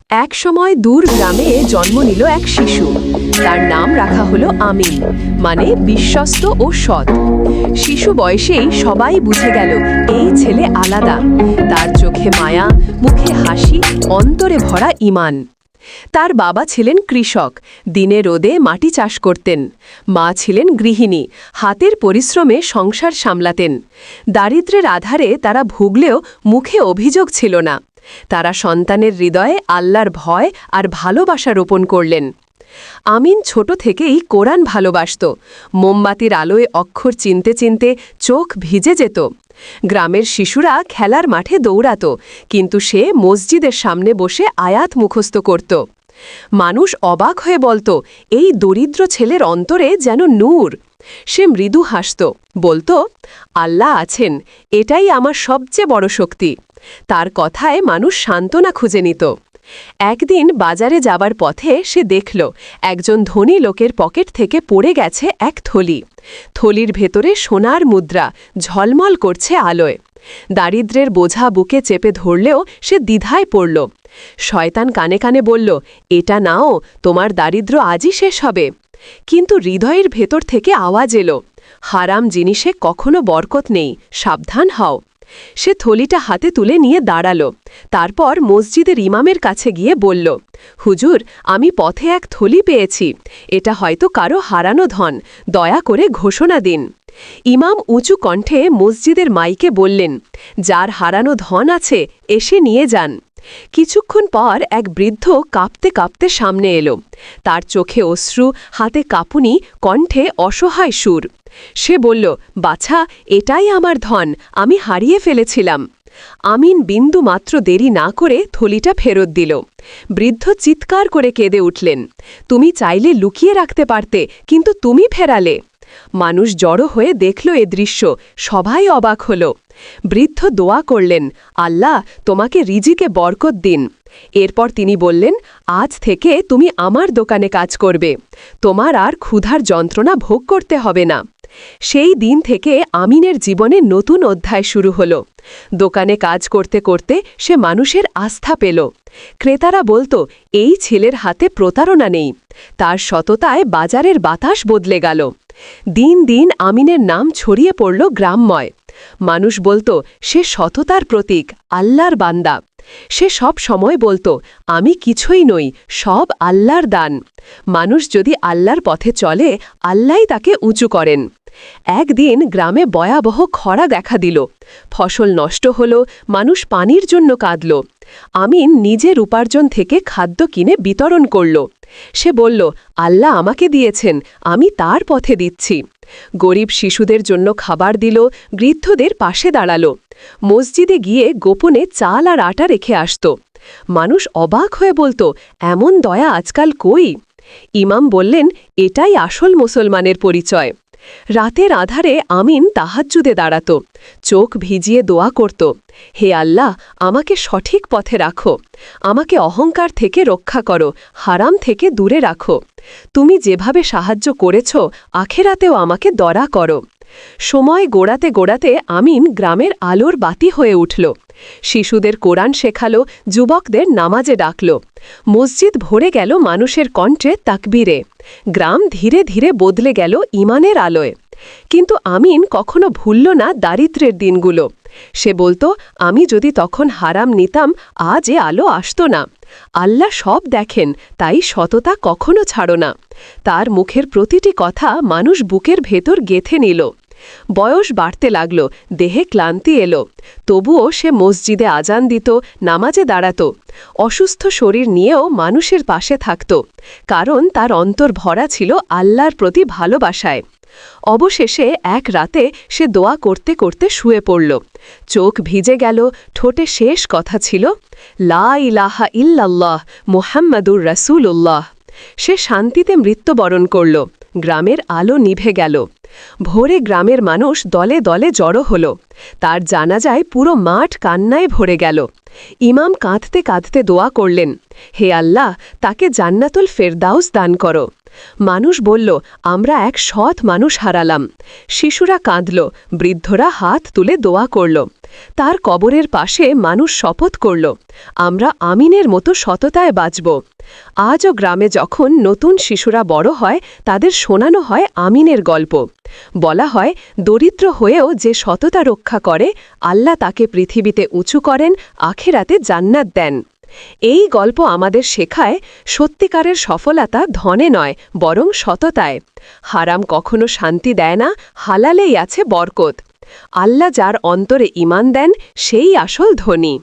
এক সময় দূর গ্রামে জন্ম নিল এক শিশু। তার নাম রাখা হলো আমিন, মানে বিশ্বস্ত ও সৎ। শিশু বয়সেই সবাই বুঝে গেল এই ছেলে আলাদা। তার চোখে মায়া, মুখে হাসি, অন্তরে ভরা ঈমান। তার বাবা ছিলেন কৃষক, দিনে রোদে মাটি চাষ করতেন। মা ছিলেন গৃহিণী, হাতের পরিশ্রমে সংসার সামলাতেন। দারিদ্র্যের আধারে তারা ভুগলেও মুখে অভিযোগ ছিল না। তারা সন্তানের হৃদয়ে আল্লাহর ভয় আর ভালোবাসা রোপণ করলেন। আমিন ছোট থেকেই কোরআন ভালোবাসত। মোমবাতির আলোয় অক্ষর চিনতে চিনতে চোখ ভিজে যেত। গ্রামের শিশুরা খেলার মাঠে দৌড়াত, কিন্তু সে মসজিদের সামনে বসে আয়াত মুখস্থ করত। মানুষ অবাক হয়ে বলত, এই দরিদ্র ছেলের অন্তরে যেন নূর। সে মৃদু হাসত, বলত, আল্লাহ আছেন, এটাই আমার সবচেয়ে বড় শক্তি। তার কথায় মানুষ সান্ত্বনা খুঁজে নিত। একদিন বাজারে যাবার পথে সে দেখল একজন ধনী লোকের পকেট থেকে পড়ে গেছে এক থলি। থলির ভেতরে সোনার মুদ্রা ঝলমল করছে আলোয়। দারিদ্র্যের বোঝা বুকে চেপে ধরলেও সে দ্বিধায় পড়ল। শয়তান কানে কানে বলল, এটা নাও, তোমার দারিদ্র্য আজই শেষ হবে। কিন্তু হৃদয়ের ভেতর থেকে আওয়াজ এলো, হারাম জিনিসে কখনো বরকত নেই, সাবধান হও। সে থলিটা হাতে তুলে নিয়ে দাঁড়াল। তারপর মসজিদের ইমামের কাছে গিয়ে বলল, হুজুর, আমি পথে এক থলি পেয়েছি। এটা হয়তো কারো হারানো ধন, দয়া করে ঘোষণা দিন। ইমাম উঁচু কণ্ঠে মসজিদের মাইকে বললেন, যার হারানো ধন আছে এসে নিয়ে যান। কিছুক্ষণ পর এক বৃদ্ধ কাঁপতে কাঁপতে সামনে এলো। তার চোখে অশ্রু, হাতে কাঁপুনি, কণ্ঠে অসহায় সুর। সে বলল, বাছা, এটাই আমার ধন, আমি হারিয়ে ফেলেছিলাম। আমিন বিন্দু মাত্র দেরি না করে থলিটা ফেরত দিল। বৃদ্ধ চিৎকার করে কেঁদে উঠলেন, তুমি চাইলে লুকিয়ে রাখতে পারতে, কিন্তু তুমি ফেরালে। মানুষ জড়ো হয়ে দেখল এ দৃশ্য, সবাই অবাক হল। বৃদ্ধ দোয়া করলেন, আল্লাহ তোমাকে রিজিকে বরকত দিন। এরপর তিনি বললেন, আজ থেকে তুমি আমার দোকানে কাজ করবে। তোমার আর ক্ষুধার যন্ত্রণা ভোগ করতে হবে না। সেই দিন থেকে আমিনের জীবনে নতুন অধ্যায় শুরু হল। দোকানে কাজ করতে করতে সে মানুষের আস্থা পেল। ক্রেতারা বলত, এই ছেলের হাতে প্রতারণা নেই। তার সততায় বাজারের বাতাস বদলে গেল। দিন দিন আমিনের নাম ছড়িয়ে পড়ল গ্রামময়। মানুষ বলত, সে সততার প্রতীক, আল্লাহর বান্দা। সে সব সময় বলত, আমি কিছুই নই, সব আল্লাহর দান। মানুষ যদি আল্লাহর পথে চলে, আল্লাহই তাকে উঁচু করেন। একদিন গ্রামে ভয়াবহ খরা দেখা দিল। ফসল নষ্ট হল, মানুষ পানির জন্য কাঁদল। আমিন নিজের উপার্জন থেকে খাদ্য কিনে বিতরণ করল। সে বলল, আল্লাহ আমাকে দিয়েছেন, আমি তার পথে দিচ্ছি। গরিব শিশুদের জন্য খাবার দিল, বৃদ্ধদের পাশে দাঁড়াল। মসজিদে গিয়ে গোপনে চাল আর আটা রেখে আসত। মানুষ অবাক হয়ে বলত, এমন দয়া আজকাল কই? ইমাম বললেন, এটাই আসল মুসলমানের পরিচয়। রাতের আধারে আমিন তাহাজ্জুদে দাঁড়াত, চোখ ভিজিয়ে দোয়া করত, হে আল্লাহ, আমাকে সঠিক পথে রাখো। আমাকে অহংকার থেকে রক্ষা করো, হারাম থেকে দূরে রাখো। তুমি যেভাবে সাহায্য করেছ, আখেরাতেও আমাকে দয়া করো। সময় গোড়াতে গোড়াতে আমিন গ্রামের আলোর বাতি হয়ে উঠল। শিশুদের কোরআন শেখালো, যুবকদের নামাজে ডাকল। মসজিদ ভরে গেল মানুষের কণ্ঠে তাকবীরে। গ্রাম ধীরে ধীরে বদলে গেল ঈমানের আলোয়। কিন্তু আমিন কখনো ভুলল না দারিদ্র্যের দিনগুলো। সে বলত, আমি যদি তখন হারাম নিতাম, আজ এ আলো আসত না। আল্লাহ সব দেখেন, তাই সততা কখনো ছাড়ো না। তার মুখের প্রতিটি কথা মানুষ বুকের ভেতর গেঁথে নিল। বয়স বাড়তে লাগল, দেহে ক্লান্তি এলো। তবুও সে মসজিদে আজান দিত, নামাজে দাঁড়াত। অসুস্থ শরীর নিয়েও মানুষের পাশে থাকত, কারণ তার অন্তর ভরা ছিল আল্লাহর প্রতি ভালোবাসায়। অবশেষে এক রাতে সে দোয়া করতে করতে শুয়ে পড়ল। চোখ ভিজে গেল, ঠোঁটে শেষ কথা ছিল, লা ইলাহা ইল্লাল্লাহ মুহাম্মাদুর রাসূলুল্লাহ। সে শান্তিতে মৃত্যুবরণ করল। গ্রামের আলো নিভে গেল। ভোরে গ্রামের মানুষ দলে দলে জড়ো হল। তার জানাজায় পুরো মাঠ কান্নায় ভরে গেল। ইমাম কাঁদতে কাঁদতে দোয়া করলেন, হে আল্লাহ, তাকে জান্নাতুল ফেরদাউস দান করো। মানুষ বলল, আমরা এক সৎ মানুষ হারালাম। শিশুরা কাঁদল, বৃদ্ধরা হাত তুলে দোয়া করল। তার কবরের পাশে মানুষ শপথ করল, আমরা আমিনের মতো সততায় বাঁচব। আজও গ্রামে যখন নতুন শিশুরা বড় হয়, তাদের শোনানো হয় আমিনের গল্প। বলা হয়, দরিদ্র হয়েও যে সততা রক্ষা করে, আল্লাহ তাকে পৃথিবীতে উঁচু করেন, আখিরাতে জান্নাত দেন। এই গল্প আমাদের শেখায়, সত্যিকারের সফলতা ধনে নয়, বরং সততায়। হারাম কখনো শান্তি দেয় না, হালালেই আছে বরকত। আল্লাহ যার অন্তরে ঈমান দেন, সেই আসল ধনী।